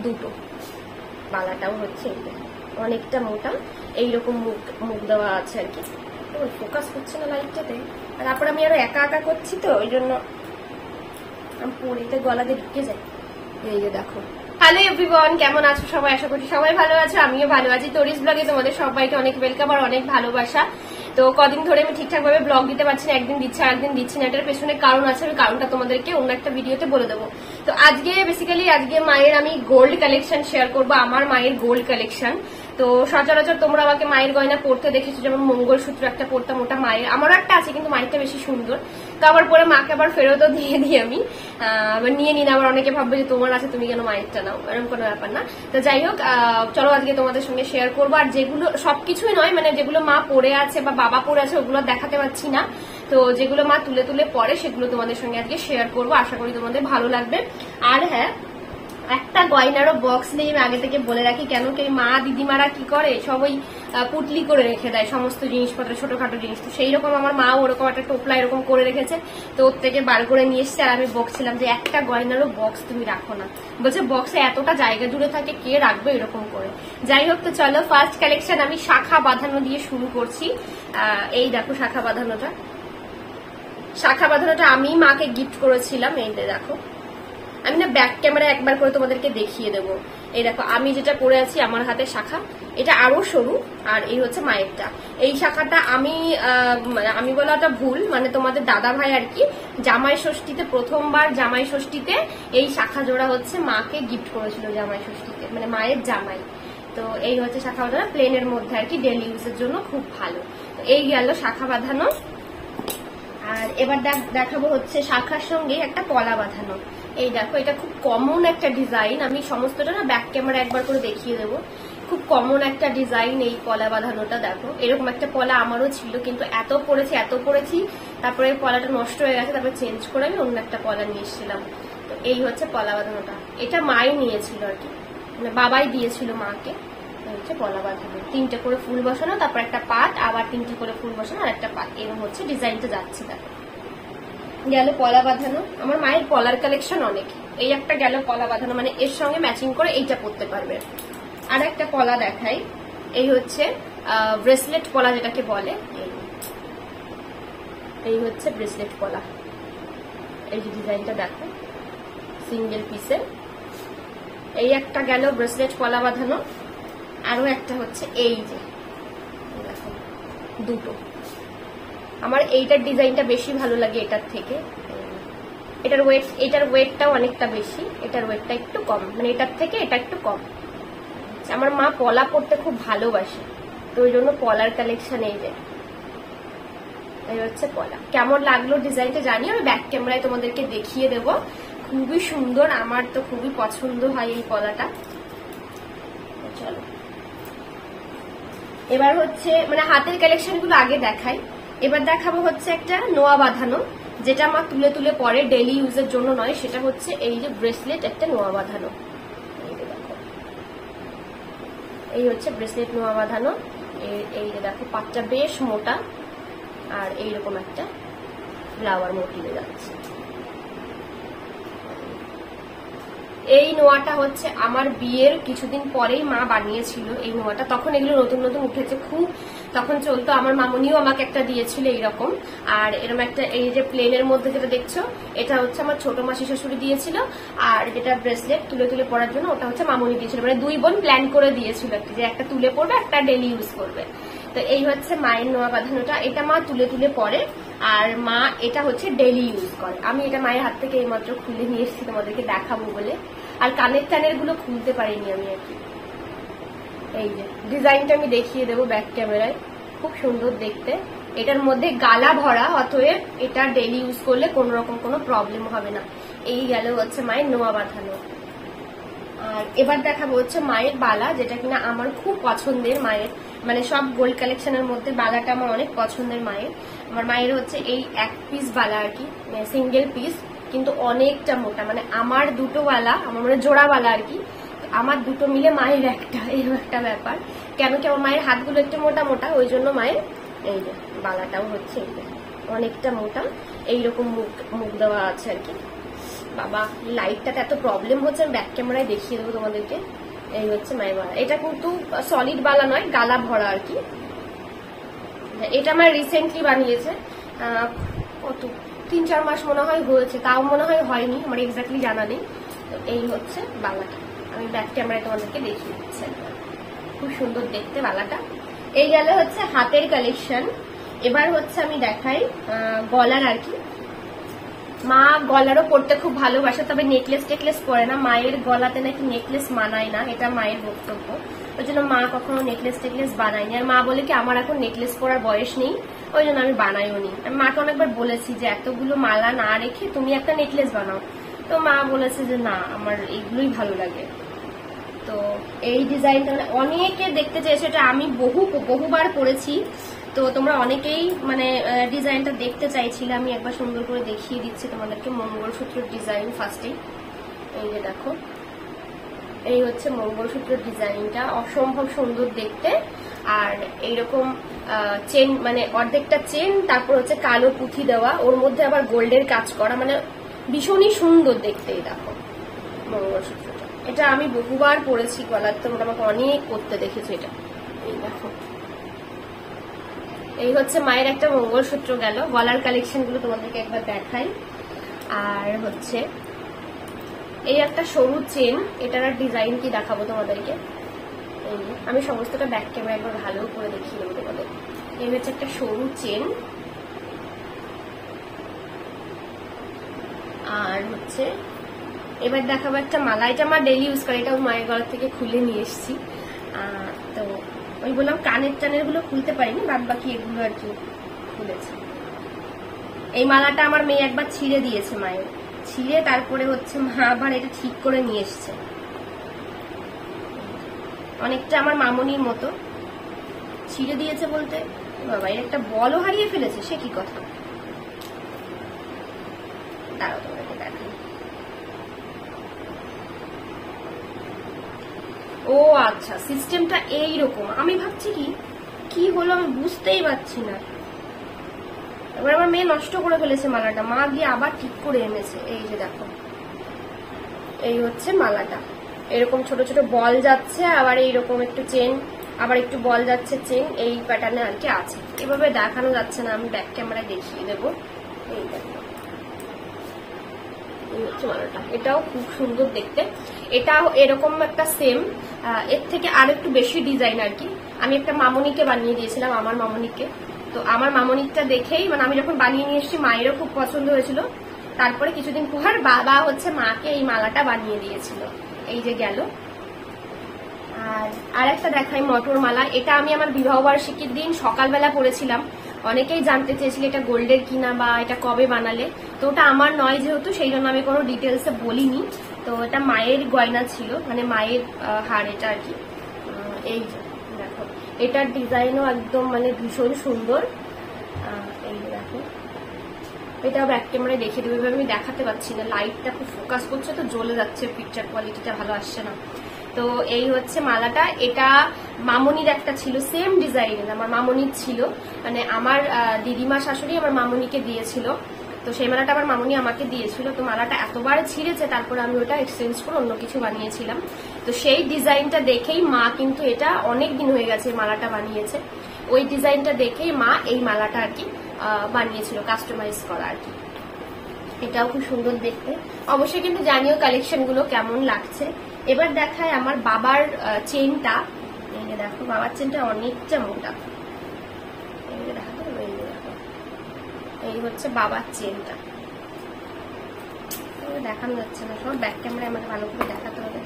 দুটো, বালাটাও হচ্ছে অনেকটা মোটা, এইরকম মুখ দেওয়া আছে আর কি। ফোকাস করছে না লাইটটাতে, আর তারপর আমি আরো একা একা করছি তো ওই জন্য আমি পরিতে গলা দিয়ে ঢুকে যাই। এই যে দেখো। হ্যালো এভরিওয়ান, কেমন আছো সবাই? আশা করছি সবাই ভালো আছো, আমিও ভালো আছি। তরিস ব্লগে তোমাদের সবাইকে অনেক ওয়েলকাম আর অনেক ভালোবাসা। তো কদিন ধরে আমি ঠিকঠাক ভাবে ব্লগ দিতে পারছি না, একদিন দিচ্ছি আর একদিন দিচ্ছি না। এটার পেছনে কারণ আছে, আমি কারণটা তোমাদেরকে অন্য একটা ভিডিওতে বলে দেবো। তো আজকে বেসিক্যালি মায়ের আমি গোল্ড কালেকশন শেয়ার করবো, আমার মায়ের গোল্ড কালেকশন। তো সচরাচর তোমরা আমাকে মায়ের গয়না পড়তে দেখেছো, যেমন মঙ্গলসূত্র একটা পড়তাম, ওটা মায়ের, আমারও একটা আছে কিন্তু মায়েরটা বেশি সুন্দর। তো আবার পরে মাকে আবার ফেরতও দিয়ে দিই আমি, আবার নিয়ে নিন। আবার অনেকে ভাববে যে তোমার আছে তুমি কেন মায়েরটা নাও, এরকম কোনো ব্যাপার না। তো যাই হোক, চলো আজকে তোমাদের সঙ্গে শেয়ার করবো। আর যেগুলো সবকিছুই নয়, মানে যেগুলো মা পরে আছে বা বাবা পরে আছে ওগুলো দেখাতে পারছি না, তো যেগুলো মা তুলে তুলে পরে সেগুলো তোমাদের সঙ্গে আজকে শেয়ার করবো। আশা করি তোমাদের ভালো লাগবে। আর হ্যাঁ, একটা গয়নারও বক্স নেই, আমি আগে থেকে বলে রাখি। কেন কি মা দিদিমারা কি করে, সবাই পুটলি করে রেখে দেয় সমস্ত জিনিসপত্র, ছোটখাটো জিনিস। তো সেই রকম আমার মা ওরকম একটা টোপলা এরকম করে রেখেছে, তো ওর থেকে বার করে নিয়ে এসছে। আর আমি বকছিলাম যে একটা গয়নারও বক্স তুমি রাখো না, বলছে বক্সে এতটা জায়গা জুড়ে থাকে কে রাখবে এরকম করে। যাই হোক, তো চলো ফার্স্ট কালেকশন আমি শাখা বাঁধানো দিয়ে শুরু করছি। এই দেখো শাখা বাঁধানোটা, আমি মাকে গিফট করেছিলাম। এই দেখো, আমি না ব্যাক ক্যামেরা একবার করে তোমাদেরকে দেখিয়ে দেবো। এই দেখো আমি যেটা পরে আছি, আমার হাতে শাখা, এটা আরো সরু, আর এই হচ্ছে মায়েরটা। এই শাখাটা আমি বলাটা ভুল, মানে তোমাদের দাদা ভাই আর কি জামাই ষষ্ঠীতে, প্রথমবার জামাই ষষ্ঠীতে এই শাখা জোড়া হচ্ছে মাকে গিফট করেছিল জামাই ষষ্ঠীতে, মানে মায়ের জামাই। তো এই হচ্ছে শাখা বাঁধানো, প্লেনের মধ্যে আর কি, ডেলি ইউজের জন্য খুব ভালো। তো এই গেল শাখা বাঁধানো। আর এবার দেখাবো হচ্ছে শাখার সঙ্গে একটা পলা বাঁধানো। এই দেখো, এটা খুব কমন একটা ডিজাইন, আমি সমস্তটা না ব্যাক ক্যামেরা একবার করে দেখিয়ে দেবো। খুব কমন একটা ডিজাইন এই পলা বাঁধানোটা। দেখো এরকম একটা পলা আমারও ছিল, কিন্তু এত পরেছি তারপরে পলাটা নষ্ট হয়ে গেছে, তারপরে চেঞ্জ করে আমি অন্য একটা পলা নিয়ে এসেছিলাম। তো এই হচ্ছে পলা বাঁধানোটা, এটা মাই নিয়েছিল আর কি, মানে বাবাই দিয়েছিল মাকে। হচ্ছে পলা বাঁধানো, 3টে করে ফুল বসানো, তারপর একটা পাট, আবার 3টে করে ফুল বসানো, আর একটা পাট, এরকম হচ্ছে ডিজাইনটা যাচ্ছে। দেখো গেল পলা বাঁধানো। আমার মায়ের পলার কালেকশন অনেক। এই একটা গেল পলা বাঁধানো, মানে এর সঙ্গে ম্যাচিং করে এইটা পরতে পারবে। আর একটা পলা দেখাই, এই হচ্ছে ব্রেসলেট পলা যেটাকে বলে। এই হচ্ছে ব্রেসলেট পলা, এই যে ডিজাইনটা দেখো, সিঙ্গেল পিসে। এই একটা গেল ব্রেসলেট পলা বাঁধানো। আরো একটা হচ্ছে এই যে দেখো, দুটো। আমার এইটার ডিজাইনটা বেশি ভালো লাগে এটার থেকে। এটার ওয়েটটাও অনেকটা বেশি, এটার ওয়েটটা একটু কম, মানে এটার থেকে এটা একটু কম। আমার মা পলা পরতে খুব ভালোবাসে, তো ওই জন্য পলার কালেকশন। এই হচ্ছে পলা। কেমন লাগলো ডিজাইনটা জানি, আমি ব্যাক ক্যামেরায় তোমাদেরকে দেখিয়ে দেবো। খুবই সুন্দর, আমার তো খুবই পছন্দ হয় এই পলাটা। চলো এবার হচ্ছে, মানে হাতের কালেকশন গুলো আগে দেখাই। এবার দেখাবো হচ্ছে একটা নোয়া বাঁধানো, যেটা আমার তুলে তুলে পরে, ডেলি ইউজের জন্য নয়। সেটা হচ্ছে এই যে ব্রেসলেট একটা নোয়া বাঁধানো। এই হচ্ছে ব্রেসলেট নোয়া বাঁধানো। এই যে দেখো, পাটটা বেশ মোটা, আর এইরকম একটা ফ্লাওয়ার মোটিভে যাচ্ছে। এই নোয়াটা হচ্ছে আমার বিয়ের কিছুদিন পরেই মা বানিয়েছিল এই নোয়াটা, তখন এগুলো নতুন নতুন উঠেছে খুব, তখন চলতো। আমার মামুনিও আমাকে একটা দিয়েছিল এইরকম। আর এরকম একটা, এই যে প্লেনের মধ্যে যেটা দেখছো, এটা হচ্ছে আমার ছোট মাসি শাশুড়ি দিয়েছিল। আর যেটা ব্রেসলেট তুলে তুলে পরার জন্য, ওটা হচ্ছে মামুনি দিয়েছিল, মানে দুই বোন প্ল্যান করে দিয়েছিল যে একটা তুলে পরবে, একটা ডেলি ইউজ করবে। তো এই হচ্ছে মায়ের নোয়া বাঁধানোটা, এটা মা তুলে তুলে পরে, আর মা এটা হচ্ছে ডেলি ইউজ করে। আমি এটা মায়ের হাত থেকে এইমাত্র খুলে নিয়ে এসেছি তোমাদেরকে দেখাবো বলে। আর কানের গুলো খুলতে পারিনি আমি আর কি। এই যে ডিজাইনটা আমি দেখিয়ে দেবো ব্যাক ক্যামেরায়, খুব সুন্দর দেখতে। এটার মধ্যে গালা ভরা, অতএব এটা ডেলি ইউজ করলে কোন রকম কোনো প্রবলেম হবে না। এই গেল হচ্ছে মায়ের নোয়া বাঁধানো। আর এবার দেখাবো হচ্ছে মায়ের বালা, যেটা কিনা আমার খুব পছন্দের মায়ের, মানে সব গোল্ড কালেকশনের মধ্যে বালাটা আমার অনেক পছন্দের মায়ের। আমার মায়ের হচ্ছে এই এক পিস বালা আর কি, সিঙ্গেল পিস, কিন্তু অনেকটা মোটা, মানে আমার দুটো বালা, আমার মানে জোড়া বালা আর কি, আমার দুটো মিলে মায়ের একটা, এরকম একটা ব্যাপার। কেন কি আমার মায়ের হাতগুলো একটু মোটা মোটা, ওই জন্য মায়ের এই যে বালাটাও হচ্ছে অনেকটা মোটা, এইরকম মুখ দেওয়া আছে আর কি। বাবা লাইটটাতে এত প্রবলেম হচ্ছে, আমি ব্যাক ক্যামেরায় দেখিয়ে দেবো তোমাদেরকে। এই হচ্ছে মায়ের বালা। এটা কিন্তু সলিড বালা নয়, গালা ভরা আর কি। এটা আমার রিসেন্টলি বানিয়েছে, কত 3-4 মাস মনে হয় হয়েছে, তাও মনে হয় হয়নি, আমার এক্স্যাক্টলি জানা নেই। তো এই হচ্ছে বালাটা, আমি ব্যাক ক্যামেরায় তোমাদেরকে দেখিয়ে দিচ্ছি। খুব সুন্দর দেখতে বালাটা। এই গেলে হচ্ছে হাতের কালেকশন। এবার হচ্ছে আমি দেখাই গলার আর কি। মা গলারও পরতে খুব ভালোবাসে, তবে নেকলেস টেকলেস পরে না, মায়ের গলাতে নাকি নেকলেস মানায় না, এটা মায়ের বক্তব্য। ওই জন্য মা কখনো নেকলেস টেকলেস বানায়নি। আর মা বলে কি আমার এখন নেকলেস পরার বয়স নেই, ওই জন্য আমি বানাইও নি। আমি মাকে অনেকবার বলেছি যে এতগুলো মালা না রেখে তুমি একটা নেকলেস বানাও, তো মা বলেছে যে না, আমার এইগুলোই ভালো লাগে। তো এই ডিজাইনটা অনেকে দেখতে চেয়েছে, এটা আমি বহুবার পরেছি। তো তোমরা অনেকেই মানে ডিজাইনটা দেখতে চাইছিলে, আমি একবার সুন্দর করে দেখিয়ে দিচ্ছি তোমাদেরকে। মঙ্গলসূত্রের ডিজাইন ফার্স্টে, এই যে দেখো, এই হচ্ছে মঙ্গলসূত্রের ডিজাইনটা, অসম্ভব সুন্দর দেখতে। আর এইরকম চেন, মানে অর্ধেকটা চেন, তারপর হচ্ছে কালো পুঁথি দেওয়া, ওর মধ্যে আবার গোল্ডের কাজ করা, মানে ভীষণই সুন্দর দেখতে। এই দেখো মঙ্গলসূত্রটা, এটা আমি বহুবার পরেছি গলার, তোমরা আমাকে অনেক করতে দেখেছো এটা। এই দেখো, এই হচ্ছে মায়ের একটা মঙ্গলসূত্র গেল। গলার কালেকশন গুলো তোমাদেরকে একবার দেখাই। আর হচ্ছে এই একটা সরু চেন, এটার ডিজাইন কি দেখাবো তোমাদেরকে। এই আমি সমস্তটা ব্যাক ক্যামেরা একবার ভালো করে দেখিয়ে দেবো তোমাদের। এই হচ্ছে একটা সরু চেন। আর হচ্ছে এবার দেখাবো একটা মালা, এটা আমার ডেইলি ইউজ করে, এটাও মায়ের গলা থেকে খুলে নিয়ে এসেছি। তো ওই বললাম কানের টানের গুলো খুলতে পারিনি, বাদ বাকি এগুলো আর কি খুলেছে। এই মালাটা আমার মেয়ে একবার ছিঁড়ে দিয়েছে মায়ের, ছিঁড়ে তারপরে হচ্ছে মা আবার এটা ঠিক করে নিয়ে এসছে। অনেকটা আমার মামনির মতো ছিঁড়ে দিয়েছে বলতে, বাবা এর একটা বলও হারিয়ে ফেলেছে, সে কি কথা। দাঁড়াও তোমাকে দেখাই। ও আচ্ছা, সিস্টেমটা এইরকম। আমি ভাবছি কি হলো, আমি বুঝতেই পারছি না। এবার আমার মেয়ে নষ্ট করে ফেলেছে মালাটা, মা গিয়ে আবার ঠিক করে এনেছে। এই যে দেখো, এই হচ্ছে মালাটা, এরকম ছোট ছোট বল যাচ্ছে, আবার এইরকম একটু চেন, আবার একটু বল যাচ্ছে চেন, এই প্যাটার্নে আর কি আছে। এভাবে দেখানো যাচ্ছে না, আমি ব্যাক ক্যামেরায় দেখিয়ে দেবো। এই দেখো, এই হচ্ছে মালাটা, এটাও খুব সুন্দর দেখতে। এটাও এরকম একটা সেম, এর থেকে আর একটু বেশি ডিজাইন আর কি। আমি একটা মামনিকে বানিয়ে দিয়েছিলাম, আমার মামনিকে। তো আমার মামনিকটা দেখেই, মানে আমি যখন বানিয়ে নিয়ে এসেছি মায়েরও খুব পছন্দ হয়েছিল। তারপরে কিছুদিন পর বাবা হচ্ছে মাকে এই মালাটা বানিয়ে দিয়েছিল। এই যে গেল। আর একটা দেখাই মটর মালা, এটা আমি আমার বিবাহ বার্ষিকীর দিন সকালবেলা পরেছিলাম। অনেকেই জানতে চেয়েছিল এটা গোল্ডের কিনা বা এটা কবে বানালে। তো ওটা আমার নয় যেহেতু, সেই জন্য আমি কোনো ডিটেলসে বলিনি। তো এটা মায়ের গয়না ছিল, মানে মায়ের হার এটা আর কি। এই দেখো, এটার ডিজাইনও একদম মানে ভীষণ সুন্দর। এই দেখো, এটা ব্যাক ক্যামেরায় দেখিয়ে দেবো, এভাবে আমি দেখাতে পারছি না, লাইটটা খুব ফোকাস করছে তো জ্বলে যাচ্ছে, পিকচার কোয়ালিটিটা ভালো আসছে না। তো এই হচ্ছে মালাটা, এটা মামনির একটা ছিল সেম ডিজাইনের, আমার মামনির ছিল, মানে আমার দিদিমা শাশুড়ি আমার মামনিকে দিয়েছিল। তো সেই মালাটা আমার মামনি আমাকে দিয়েছিল। তো মালাটা এতবার ছিঁড়েছে, তারপর আমি ওটা এক্সচেঞ্জ করে অন্য কিছু বানিয়েছিলাম। তো সেই ডিজাইনটা দেখেই মা, কিন্তু এটা অনেক দিন হয়ে গেছে মালাটা বানিয়েছে, ওই ডিজাইনটা দেখেই মা এই মালাটা আর কি বানিয়েছিল, কাস্টমাইজ করা আর কি। এটাও খুব সুন্দর দেখতে। অবশ্যই কিন্তু জানিও কালেকশন গুলো কেমন লাগছে। এবার দেখায় আমার বাবার চেনটা। এই যে দেখো, বাবার চেনটা অনেকটা মোটা। এই যে দেখো, এই হচ্ছে বাবার চেনটা, দেখানো যাচ্ছে না, সব ব্যাক ক্যামেরায় আমাকে ভালো করে দেখাতে হবে।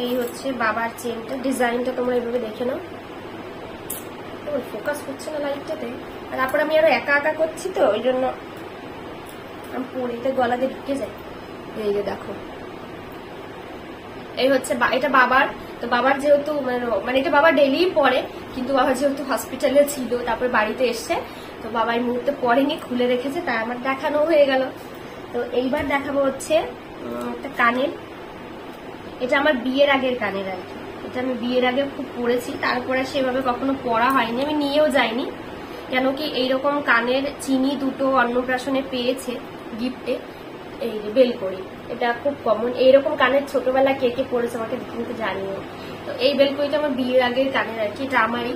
এই হচ্ছে বাবার চেনটা, ডিজাইনটা তোমরা এইভাবে দেখে নাও। ফোকাস করছে না লাইটটাতে, আর তারপর আমি আরো একা একা করছি তো ওই জন্য আমি পরিতে গলাতে ঢুকে যাই। এই যে দেখো, এই হচ্ছে এটা বাবার। তো বাবার যেহেতু মানে এটা বাবা ডেইলি পরে, কিন্তু বাবা যেহেতু হসপিটালে ছিল, তারপর বাড়িতে এসছে, তো বাবা এই মুহূর্তে পরেনি, খুলে রেখেছে, তাই আমার দেখানো হয়ে গেল। তো এইবার দেখাবো হচ্ছে একটা কানের, এটা আমার বিয়ের আগের কানের আর কি। এটা আমি বিয়ের আগে খুব পরেছি, তারপরে সেভাবে কখনো পরা হয়নি, আমি নিয়েও যাইনি। কেন কি এইরকম কানের চিনি দুটো অন্নপ্রাশনে পেয়েছে গিফটে, এই যে বেলকড়ি, এটা খুব কমন। এইরকম কানের ছোটবেলা কে কে পড়েছে আমাকে কিন্তু জানিও। তো এই বেলকড়িটা আমার বিয়ের আগের কানের আর কি, এটা আমারই,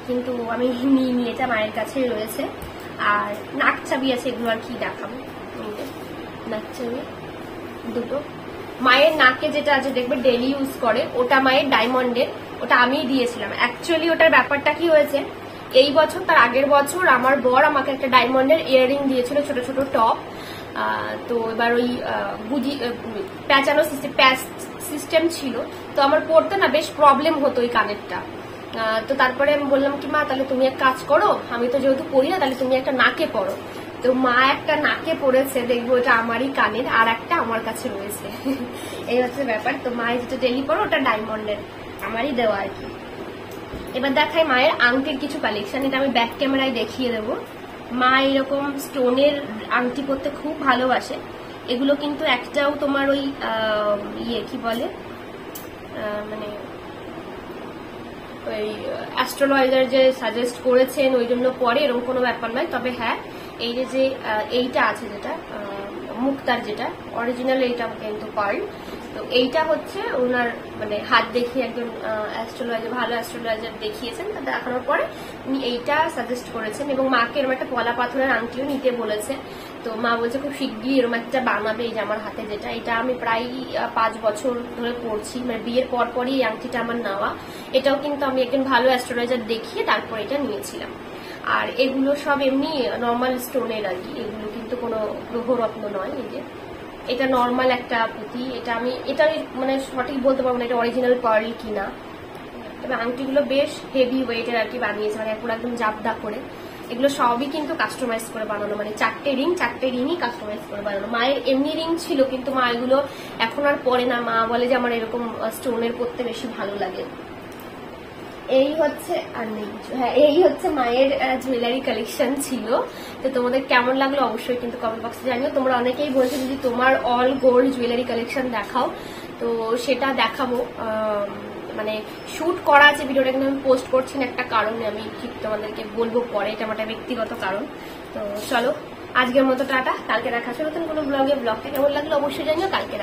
কিন্তু আমি নিয়ে নিয়েছি, মায়ের কাছেই রয়েছে। আর নাকচাবি আছে, এগুলো আর কি দেখাবো। নাকচাবি দুটো, মায়ের নাকে যেটা আছে দেখবে ডেলি ইউজ করে, ওটা মায়ের ডায়মন্ডের, ওটা আমিই দিয়েছিলাম। অ্যাকচুয়ালি ওটার ব্যাপারটা কি হয়েছে, এই বছর তার আগের বছর আমার বর আমাকে একটা ডায়মন্ডের ইয়াররিং দিয়েছিল, ছোট ছোট টপ। তো এবার ওই প্যাঁচানো সিস্টেম ছিল, তো আমার পড়তে না বেশ প্রবলেম হতো ওই কানেরটা। তো তারপরে আমি বললাম কি মা তাহলে তুমি এক কাজ করো, আমি তো যেহেতু পড়ি না, তাহলে তুমি একটা নাকে পড়ো। তো মা একটা নাকে পড়েছে, দেখবো ওটা আমারই কানের, আর একটা আমার কাছে রয়েছে। এই হচ্ছে ব্যাপার। তো মায়ের যেটা ডেলি পড়ো ওটা ডায়মন্ডের, আমারই দেওয়া আর কি। এবার দেখাই মায়ের আংটির কিছু কালেকশন, এটা আমি ব্যাক ক্যামেরায় দেখিয়ে দেবো। মা এরকম স্টোনের আংটি পরতে খুব ভালোবাসে। এগুলো কিন্তু একটাও তোমার ওই কি বলে মানে ওই অ্যাস্ট্রোলজার যে সাজেস্ট করেছেন ওই জন্য পরে, এরকম কোনো ব্যাপার নয়। তবে হ্যাঁ, এই যে এইটা আছে যেটা মুক্তার, যেটা অরিজিনাল, এইটা কিন্তু পার্ল। তো এইটা হচ্ছে ওনার মানে হাত দেখিয়ে একজন অ্যাস্ট্রোলজার, ভালো অ্যাস্ট্রোলজার দেখিয়েছেন, তা দেখানোর পরে উনি এইটা সাজেস্ট করেছেন। এবং মাকে এরকম একটা পলা পাথরের আংটিও নিতে বলেছে। তো মা বলছে খুব শিগগিরই এরকম একটা বানাবে। এই যে আমার হাতে যেটা, এটা আমি প্রায় 5 বছর ধরে পড়ছি, মানে বিয়ের পরপরই এই আংটিটা আমার নেওয়া। এটাও কিন্তু আমি একজন ভালো অ্যাস্ট্রোলজার দেখিয়ে তারপর এটা নিয়েছিলাম। আর এগুলো সব এমনি নর্মাল স্টোনের আর কি, এগুলো কিন্তু কোনো গ্রহরত্ন নয়। এই যে এটা নর্মাল একটা পুঁতি, এটা আমি এটা মানে সঠিক বলতে পারবো না এটা অরিজিনাল পার্ল কিনা। তবে আংটিগুলো বেশ হেভি ওয়েটের আর কি বানিয়েছে, মানে পুরো একদম জাপদা করে। এগুলো সবই কিন্তু কাস্টমাইজ করে বানানো, মানে 4টে রিংই কাস্টমাইজ করে বানানো। মায়ের এমনি রিং ছিল, কিন্তু মা এগুলো এখন আর পরে না। মা বলে যে আমার এরকম স্টোনের পরতে বেশি ভালো লাগে। এই হচ্ছে আর নেই কিছু। হ্যাঁ, এই হচ্ছে মায়ের জুয়েলারি কালেকশন ছিল। তো তোমাদের কেমন লাগলো অবশ্যই কিন্তু কমেন্ট বক্সে জানিও। তোমরা অনেকেই বলছো যদি তোমার অল গোল্ড জুয়েলারি কালেকশন দেখাও, তো সেটা দেখাবো। মানে শুট করা আছে, ভিডিওটা কিন্তু আমি পোস্ট করছি না একটা কারণে, আমি ঠিক তোমাদেরকে বলবো পরে, এটা আমার ব্যক্তিগত কারণ। তো চলো আজকের মতো টাটা, কালকে দেখা নতুন কোনো ব্লগটা কেমন লাগলো অবশ্যই জানিও। কালকে